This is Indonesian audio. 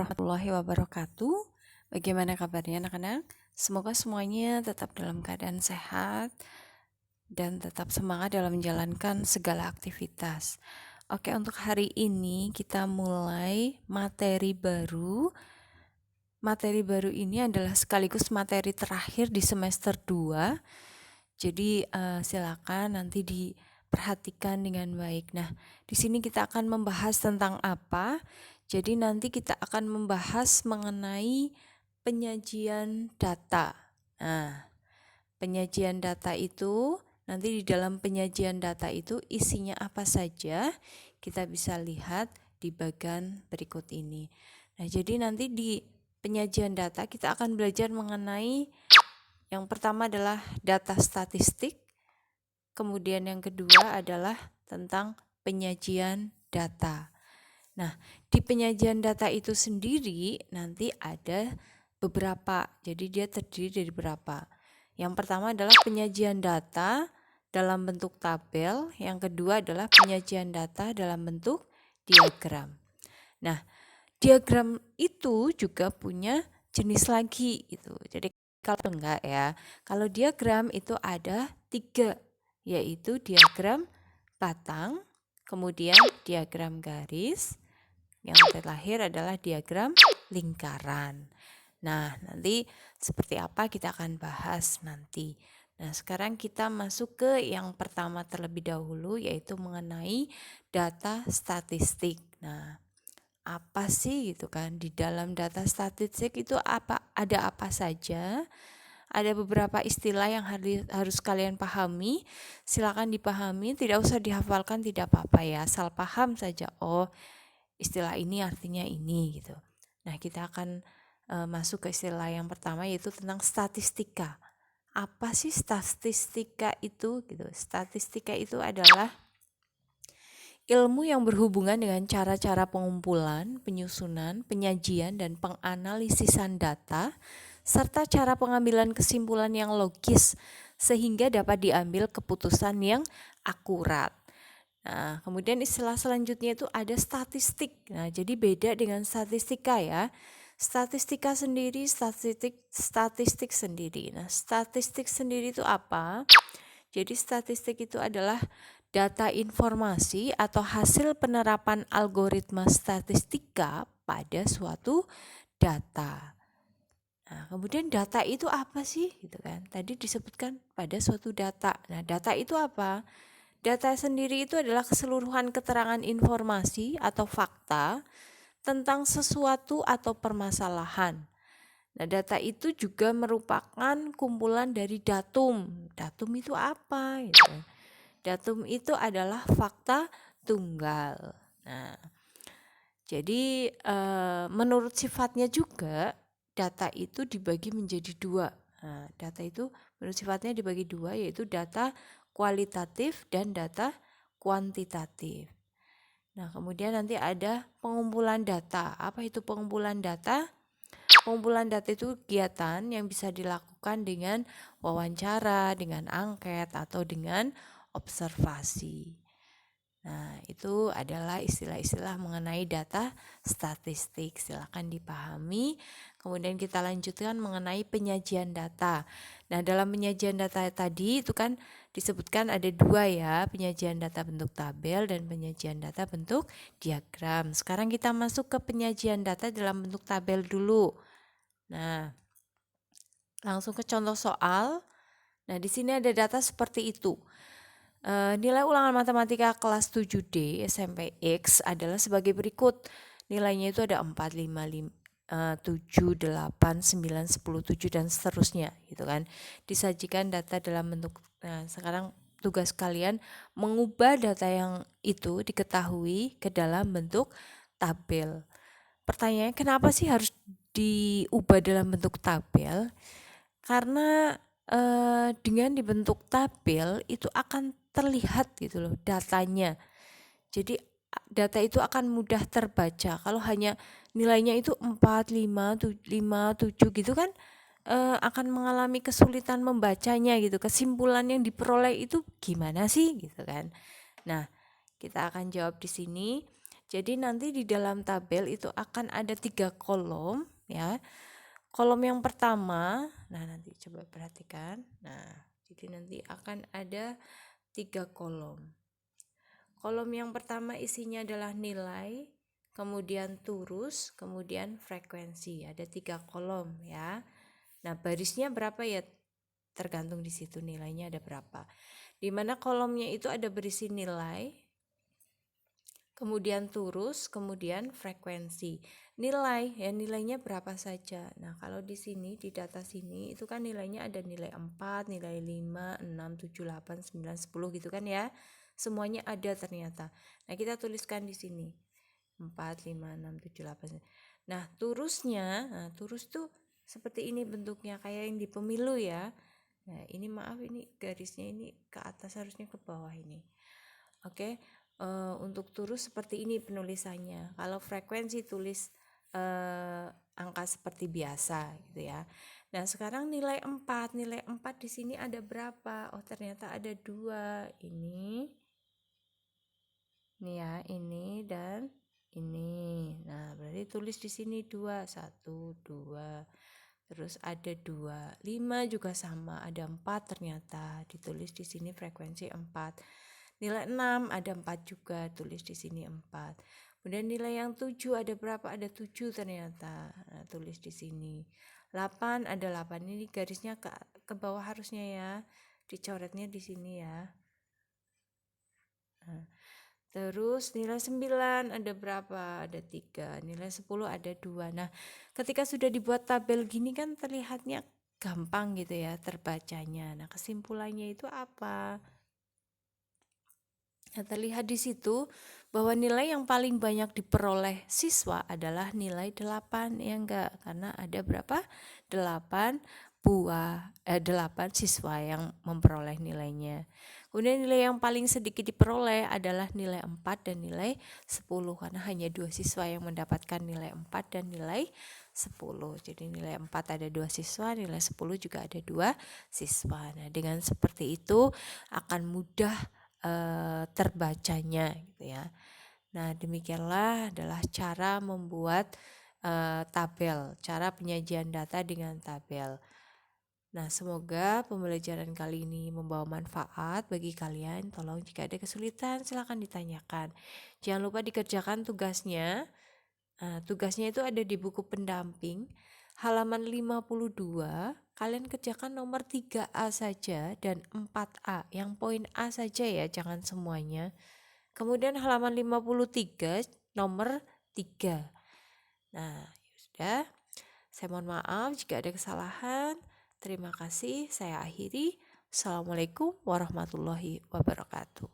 warahmatullahi wabarakatuh. Bagaimana kabarnya anak-anak? Semoga semuanya tetap dalam keadaan sehat dan tetap semangat dalam menjalankan segala aktivitas. Oke, untuk hari ini kita mulai materi baru. Materi baru ini adalah sekaligus materi terakhir di semester 2. Jadi silakan nanti diperhatikan dengan baik. Nah, di sini kita akan membahas tentang apa? Jadi nanti kita akan membahas mengenai penyajian data. Nah, penyajian data itu nanti di dalam penyajian data itu isinya apa saja? Kita bisa lihat di bagian berikut ini. Nah, jadi nanti di penyajian data kita akan belajar mengenai yang pertama adalah data statistik, kemudian yang kedua adalah tentang penyajian data. Nah, di penyajian data itu sendiri nanti ada beberapa, jadi dia terdiri dari beberapa. Yang pertama adalah penyajian data dalam bentuk tabel, yang kedua adalah penyajian data dalam bentuk diagram. Nah, diagram itu juga punya jenis lagi gitu. Jadi kalau enggak ya, kalau diagram itu ada 3, yaitu diagram batang, kemudian diagram garis, yang terakhir adalah diagram lingkaran. Nah, nanti seperti apa kita akan bahas nanti. Nah, sekarang kita masuk ke yang pertama terlebih dahulu, yaitu mengenai data statistik. Nah, apa sih gitu kan di dalam data statistik itu ada apa saja? Ada beberapa istilah yang harus kalian pahami. Silakan dipahami, tidak usah dihafalkan, tidak apa-apa ya, asal paham saja. Oh, istilah ini artinya ini gitu. Nah, kita akan masuk ke istilah yang pertama, yaitu tentang statistika. Apa sih statistika itu gitu? Statistika itu adalah ilmu yang berhubungan dengan cara-cara pengumpulan, penyusunan, penyajian, dan penganalisisan data, serta cara pengambilan kesimpulan yang logis sehingga dapat diambil keputusan yang akurat. Nah, kemudian istilah selanjutnya itu ada statistik. Nah, jadi beda dengan statistika ya. Statistika sendiri, statistik sendiri. Nah, statistik sendiri itu apa? Jadi statistik itu adalah data informasi atau hasil penerapan algoritma statistika pada suatu data. Nah, kemudian data itu apa sih? Gitu kan. Tadi disebutkan pada suatu data. Nah, data itu apa? Data sendiri itu adalah keseluruhan keterangan informasi atau fakta tentang sesuatu atau permasalahan. Nah, data itu juga merupakan kumpulan dari datum. Datum itu apa? Gitu. Datum itu adalah fakta tunggal. Nah, jadi menurut sifatnya juga data itu dibagi menjadi 2. Nah, data itu menurut sifatnya dibagi 2, yaitu data kualitatif dan data kuantitatif. Nah, kemudian nanti ada pengumpulan data. Apa itu pengumpulan data? Pengumpulan data itu kegiatan yang bisa dilakukan dengan wawancara, dengan angket, atau dengan observasi. Nah, itu adalah istilah-istilah mengenai data statistik. Silakan dipahami. Kemudian kita lanjutkan mengenai penyajian data. Nah, dalam penyajian data tadi itu kan disebutkan ada 2 ya, penyajian data bentuk tabel dan penyajian data bentuk diagram. Sekarang kita masuk ke penyajian data dalam bentuk tabel dulu. Nah, langsung ke contoh soal. Nah, di sini ada data seperti itu. Nilai ulangan matematika kelas 7D SMP X adalah sebagai berikut. Nilainya itu ada 4, 5, 7, 8, 9, 10, 7 dan seterusnya gitu kan. Disajikan data dalam bentuk. Nah, sekarang tugas kalian mengubah data yang itu diketahui ke dalam bentuk tabel. Pertanyaannya, kenapa sih harus diubah dalam bentuk tabel? Karena dengan dibentuk tabel itu akan terlihat gitu loh datanya. Jadi data itu akan mudah terbaca. Kalau hanya nilainya itu 4, 5, 7 gitu kan akan mengalami kesulitan membacanya gitu. Kesimpulan yang diperoleh itu gimana sih gitu kan. Nah, kita akan jawab di sini. Jadi nanti di dalam tabel itu akan ada 3 kolom ya. Kolom yang pertama, nah nanti coba perhatikan. Nah, jadi nanti akan ada 3 kolom. Kolom yang pertama isinya adalah nilai, kemudian turus, kemudian frekuensi. Ada 3 kolom ya. Nah, barisnya berapa ya? Tergantung di situ nilainya ada berapa. Di mana kolomnya itu ada berisi nilai, kemudian turus, kemudian frekuensi. Nilai, ya nilainya berapa saja. Nah, kalau di sini, di data sini, itu kan nilainya ada nilai 4, nilai 5, 6, 7, 8, 9, 10 gitu kan ya. Semuanya ada ternyata. Nah, kita tuliskan di sini. 4, 5, 6, 7, 8. Nah, turusnya, turus tuh seperti ini bentuknya, kayak yang di pemilu ya. Nah, ini maaf, ini garisnya ini ke atas, harusnya ke bawah ini. Oke. Untuk turus seperti ini penulisannya. Kalau frekuensi tulis angka seperti biasa gitu ya. Nah, sekarang nilai 4. Nilai 4 di sini ada berapa? Oh, ternyata ada 2. Ini ya, ini dan ini. Nah, berarti tulis di sini 2, 1, 2. Terus ada 2, 5 juga sama, ada 4 ternyata. Ditulis di sini frekuensi 4. Nilai 6 ada 4 juga, tulis di sini 4. Kemudian nilai yang 7 ada berapa? Ada 7 ternyata. Nah, tulis di sini. 8 ada 8. Ini garisnya ke bawah harusnya ya. Dicoretnya di sini ya. Nah, terus nilai 9 ada berapa? Ada 3. Nilai 10 ada 2. Nah, ketika sudah dibuat tabel gini kan terlihatnya gampang gitu ya terbacanya. Nah, kesimpulannya itu apa? Nah, terlihat di situ bahwa nilai yang paling banyak diperoleh siswa adalah nilai 8, ya enggak? Karena ada berapa? 8 siswa yang memperoleh nilainya. Kemudian nilai yang paling sedikit diperoleh adalah nilai 4 dan nilai 10, karena hanya 2 siswa yang mendapatkan nilai 4 dan nilai 10. Jadi nilai 4 ada 2 siswa, nilai 10 juga ada 2 siswa. Nah, dengan seperti itu akan mudah terbacanya gitu ya. Nah, demikianlah adalah cara membuat tabel, cara penyajian data dengan tabel. Nah, semoga pembelajaran kali ini membawa manfaat bagi kalian. Tolong jika ada kesulitan silakan ditanyakan. Jangan lupa dikerjakan tugasnya. Tugasnya itu ada di buku pendamping halaman 52. Kalian kerjakan nomor 3A saja dan 4A. Yang poin A saja ya, jangan semuanya. Kemudian halaman 53 nomor 3. Nah, sudah. Saya mohon maaf jika ada kesalahan. Terima kasih, saya akhiri. Assalamualaikum warahmatullahi wabarakatuh.